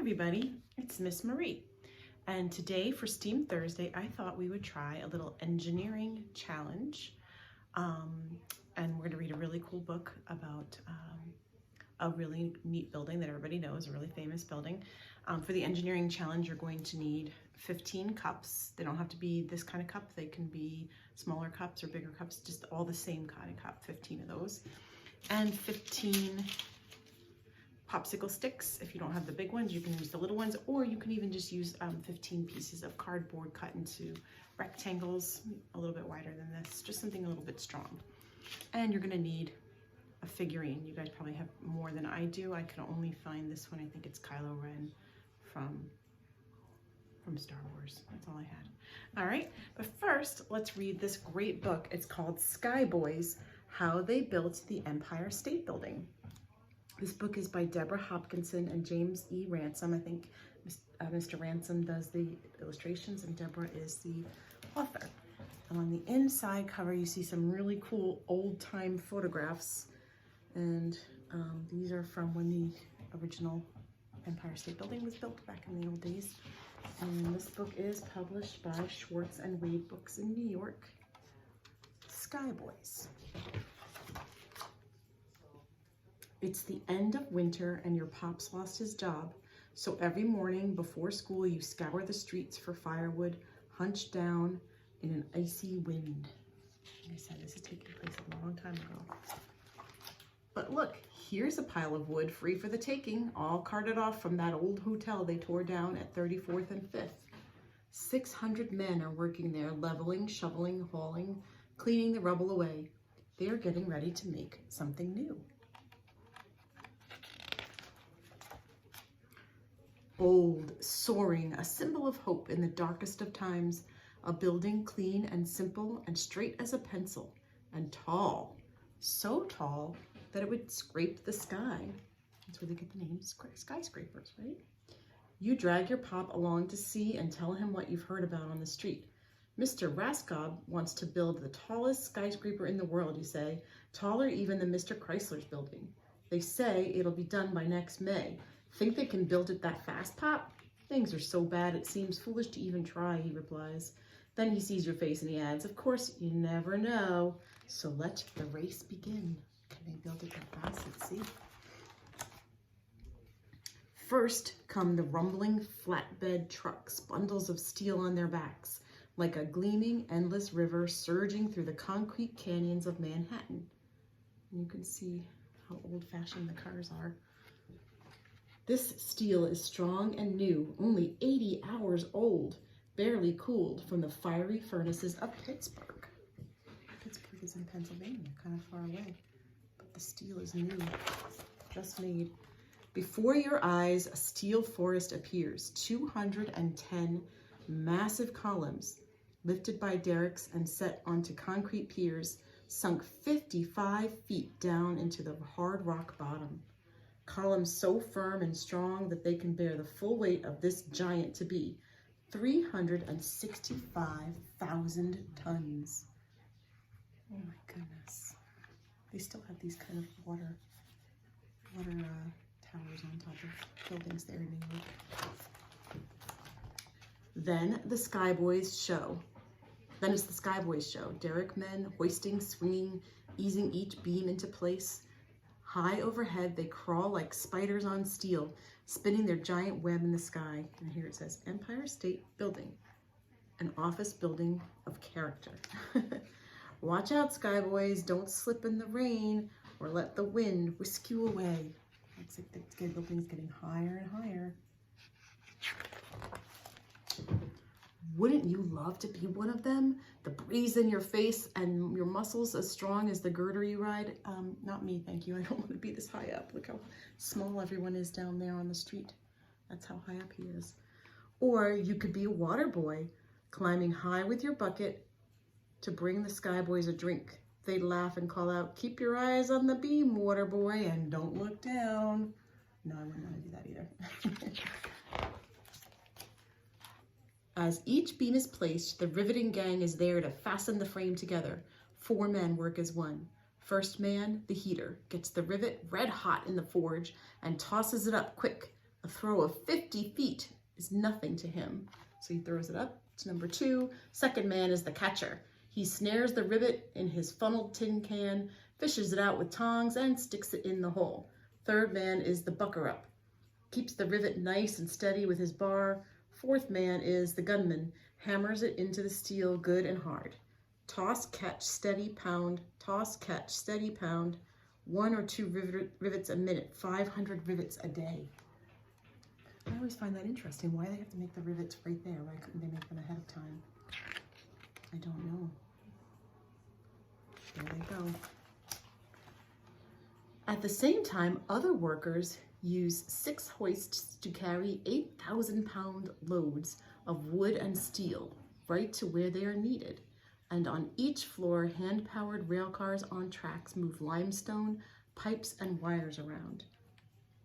everybody, it's Miss Marie, and today for STEAM Thursday I thought we would try a little engineering challenge, and we're going to read a really cool book about a really neat building that everybody knows, a really famous building. For the engineering challenge you're going to need 15 cups. They don't have to be this kind of cup, they can be smaller cups or bigger cups, just all the same kind of cup, 15 of those, and 15 popsicle sticks. If you don't have the big ones, you can use the little ones, or you can even just use 15 pieces of cardboard cut into rectangles, a little bit wider than this, just something a little bit strong. And you're gonna need a figurine. You guys probably have more than I do. I can only find this one. I think it's Kylo Ren from Star Wars. That's all I had. All right, but first, let's read this great book. It's called Sky Boys: How They Built the Empire State Building. This book is by Deborah Hopkinson and James E. Ransom. I think Mr. Ransom does the illustrations and Deborah is the author. And on the inside cover, you see some really cool old-time photographs. And these are from when the original Empire State Building was built back in the old days. And this book is published by Schwartz and Wade Books in New York. Sky Boys. It's the end of winter and your pop's lost his job, so every morning before school you scour the streets for firewood, hunched down in an icy wind. Like I said, this is taking place a long time ago. But look, here's a pile of wood free for the taking, all carted off from that old hotel they tore down at 34th and 5th. 600 men are working there, leveling, shoveling, hauling, cleaning the rubble away. They are getting ready to make something new. Bold, soaring, a symbol of hope in the darkest of times, a building clean and simple and straight as a pencil, and tall, so tall that it would scrape the sky. That's where they get the name skyscrapers, right? You drag your pop along to see and tell him what you've heard about on the street. Mr. Raskob wants to build the tallest skyscraper in the world, you say, taller even than Mr. Chrysler's building. They say it'll be done by next May. Think they can build it that fast, Pop? Things are so bad it seems foolish to even try, he replies. Then he sees your face and he adds, of course, you never know. So let the race begin. Can they build it that fast? Let's see. First come the rumbling flatbed trucks, bundles of steel on their backs, like a gleaming, endless river surging through the concrete canyons of Manhattan. And you can see how old-fashioned the cars are. This steel is strong and new, only 80 hours old, barely cooled from the fiery furnaces of Pittsburgh. Pittsburgh is in Pennsylvania, kind of far away, but the steel is new, just made. Before your eyes, a steel forest appears, 210 massive columns, lifted by derricks and set onto concrete piers, sunk 55 feet down into the hard rock bottom. Columns so firm and strong that they can bear the full weight of this giant to be 365,000 tons. Oh my goodness. They still have these kind of water towers on top of buildings there in New York. Then it's the Sky Boys show. Derrick men hoisting, swinging, easing each beam into place. High overhead, they crawl like spiders on steel, spinning their giant web in the sky. And here it says, Empire State Building, an office building of character. Watch out, Sky Boys, don't slip in the rain or let the wind whisk you away. Looks like the building's getting higher and higher. Wouldn't you love to be one of them? The breeze in your face and your muscles as strong as the girder you ride? Not me, thank you. I don't want to be this high up. Look how small everyone is down there on the street. That's how high up he is. Or you could be a water boy, climbing high with your bucket to bring the Sky Boys a drink. They'd laugh and call out, keep your eyes on the beam, water boy, and don't look down. No, I wouldn't want to do that either. As each beam is placed, the riveting gang is there to fasten the frame together. 4 men work as one. First man, the heater, gets the rivet red hot in the forge and tosses it up quick. A throw of 50 feet is nothing to him. So he throws it up to number 2. Second man is the catcher. He snares the rivet in his funneled tin can, fishes it out with tongs, and sticks it in the hole. Third man is the bucker-up. Keeps the rivet nice and steady with his bar. Fourth man is the gunman. Hammers it into the steel good and hard. Toss, catch, steady, pound. Toss, catch, steady, pound. 1 or 2 rivets a minute. 500 rivets a day. I always find that interesting. Why they have to make the rivets right there? Why couldn't they make them ahead of time? I don't know. There they go. At the same time, other workers use 6 hoists to carry 8,000-pound loads of wood and steel right to where they are needed. And on each floor, hand-powered rail cars on tracks move limestone, pipes, and wires around.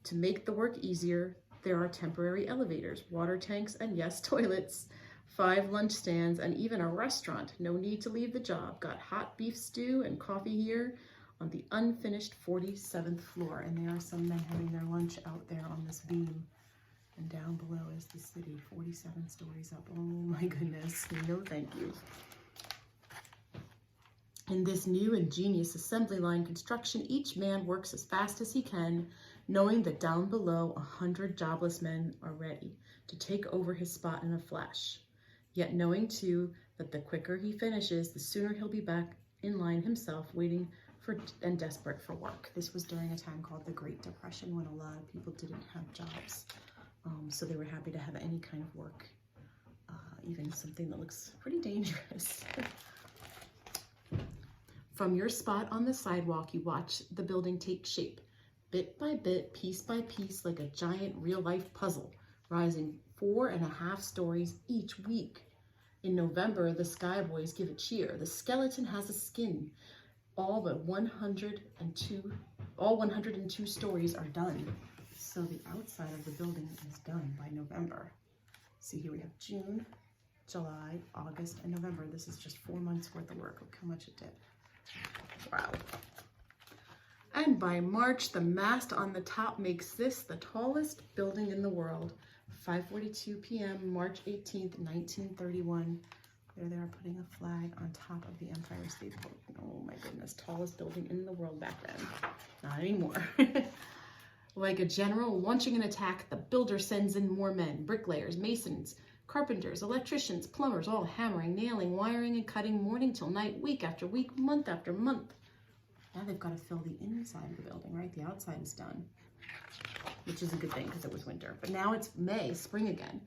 To make the work easier, there are temporary elevators, water tanks, and yes, toilets, 5 lunch stands, and even a restaurant. No need to leave the job. Got hot beef stew and coffee here on the unfinished 47th floor. And there are some men having their lunch out there on this beam. And down below is the city, 47 stories up. Oh my goodness, no thank you. In this new ingenious assembly line construction, each man works as fast as he can, knowing that down below 100 jobless men are ready to take over his spot in a flash. Yet knowing too that the quicker he finishes, the sooner he'll be back in line himself, waiting for and desperate for work. This was during a time called the Great Depression when a lot of people didn't have jobs. So they were happy to have any kind of work, even something that looks pretty dangerous. From your spot on the sidewalk, you watch the building take shape, bit by bit, piece by piece, like a giant real-life puzzle, rising 4.5 stories each week. In November, the Sky Boys give a cheer. The skeleton has a skin. All 102 stories are done. So the outside of the building is done by November. See, here we have June, July, August, and November. This is just 4 months worth of work. Look how much it did. Wow. And by March, the mast on the top makes this the tallest building in the world. 5:42 p.m., March 18th, 1931. There they are putting a flag on top of the Empire State Building. Oh my goodness, tallest building in the world back then. Not anymore. Like a general launching an attack, the builder sends in more men, bricklayers, masons, carpenters, electricians, plumbers, all hammering, nailing, wiring, and cutting morning till night, week after week, month after month. Now they've got to fill the inside of the building, right? The outside is done, which is a good thing because it was winter. But now it's May, spring again.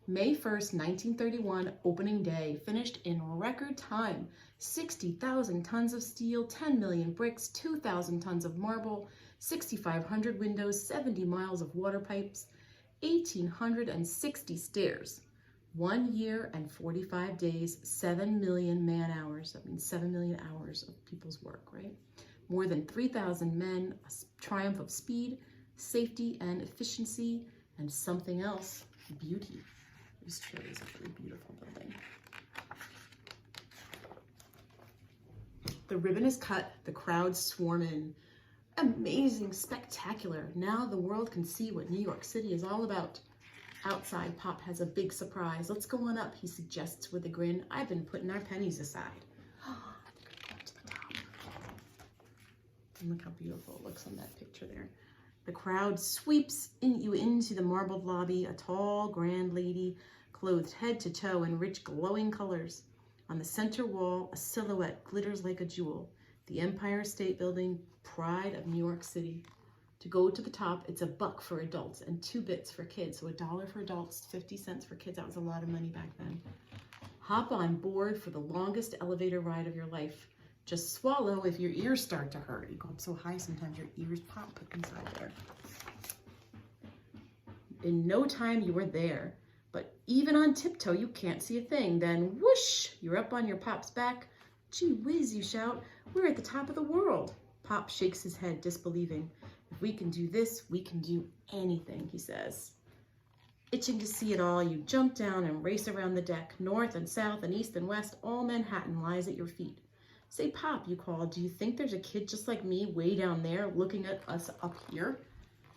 May 1st, 1931, opening day, finished in record time. 60,000 tons of steel, 10 million bricks, 2,000 tons of marble, 6,500 windows, 70 miles of water pipes, 1,860 stairs. 1 year and 45 days, 7 million man hours. That means 7 million hours of people's work, right? More than 3,000 men, a triumph of speed, safety, and efficiency, and something else, beauty. This truly is a really beautiful building. The ribbon is cut, the crowds swarm in. Amazing, spectacular. Now the world can see what New York City is all about. Outside, Pop has a big surprise. Let's go on up, he suggests with a grin. I've been putting our pennies aside. Oh, they're gonna go up to the top. And look how beautiful it looks on that picture there. The crowd sweeps you into the marbled lobby, a tall, grand lady, clothed head to toe in rich, glowing colors. On the center wall, a silhouette glitters like a jewel. The Empire State Building, pride of New York City. To go to the top, it's $1 for adults and 2 bits for kids. So $1 for adults, 50 cents for kids. That was a lot of money back then. Hop on board for the longest elevator ride of your life. Just swallow if your ears start to hurt. You go up so high, sometimes your ears pop inside there. In no time, you are there. But even on tiptoe, you can't see a thing. Then whoosh, you're up on your Pop's back. Gee whiz, you shout, we're at the top of the world. Pop shakes his head, disbelieving. If we can do this, we can do anything, he says. Itching to see it all, you jump down and race around the deck. North and south and east and west, all Manhattan lies at your feet. Say, Pop, you call, do you think there's a kid just like me way down there looking at us up here?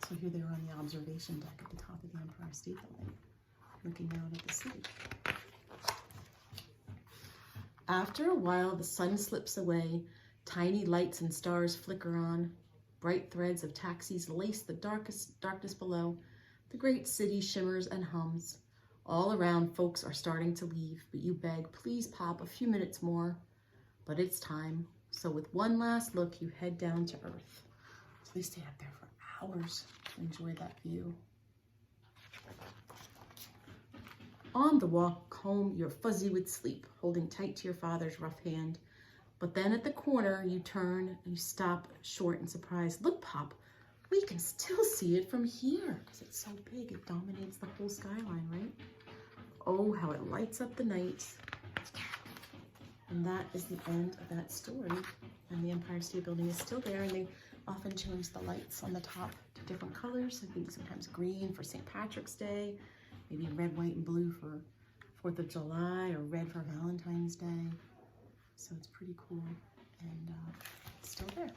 So here they are on the observation deck at the top of the Empire State Building, looking out at the city. After a while, the sun slips away. Tiny lights and stars flicker on. Bright threads of taxis lace the darkness below. The great city shimmers and hums. All around, folks are starting to leave, but you beg, please, Pop, a few minutes more. But it's time. So with one last look, you head down to Earth. So they stay up there for hours to enjoy that view. On the walk home, you're fuzzy with sleep, holding tight to your father's rough hand. But then at the corner, you turn and you stop short in surprise. Look, Pop, we can still see it from here because it's so big. It dominates the whole skyline, right? Oh, how it lights up the night. And that is the end of that story. And the Empire State Building is still there, and they often change the lights on the top to different colors. I think sometimes green for St. Patrick's Day, maybe red, white, and blue for 4th of July, or red for Valentine's Day. So it's pretty cool, and it's still there.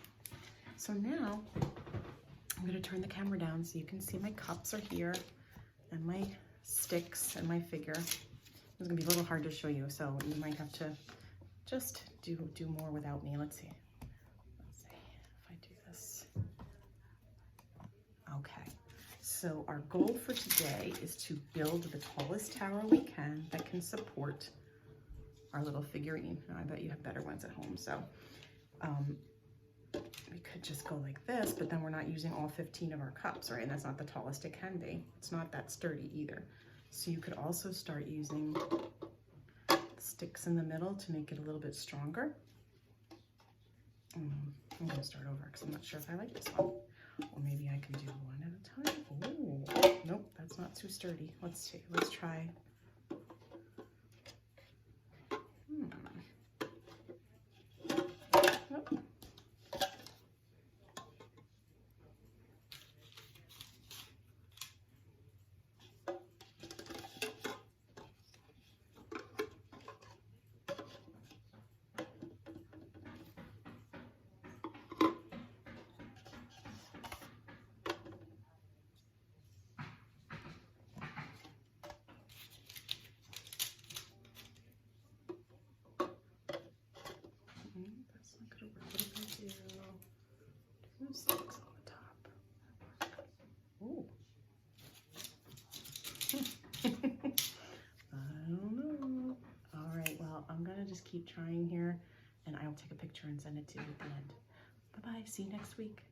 So now I'm gonna turn the camera down so you can see my cups are here, and my sticks and my figure. It's gonna be a little hard to show you, so you might have to just do more without me. Let's see if I do this. Okay, so our goal for today is to build the tallest tower we can that can support our little figurine. Now, I bet you have better ones at home, so we could just go like this, but then we're not using all 15 of our cups, right? And that's not the tallest it can be. It's not that sturdy either. So you could also start using sticks in the middle to make it a little bit stronger. I'm gonna start over because I'm not sure if I like this one. Or maybe I can do one at a time. Ooh, nope, that's not too sturdy. Let's see, let's try. Nope. That's not gonna work. What if I do 2 sticks on the top? Ooh. I don't know. All right, well, I'm gonna just keep trying here, and I'll take a picture and send it to you at the end. Bye-bye, see you next week.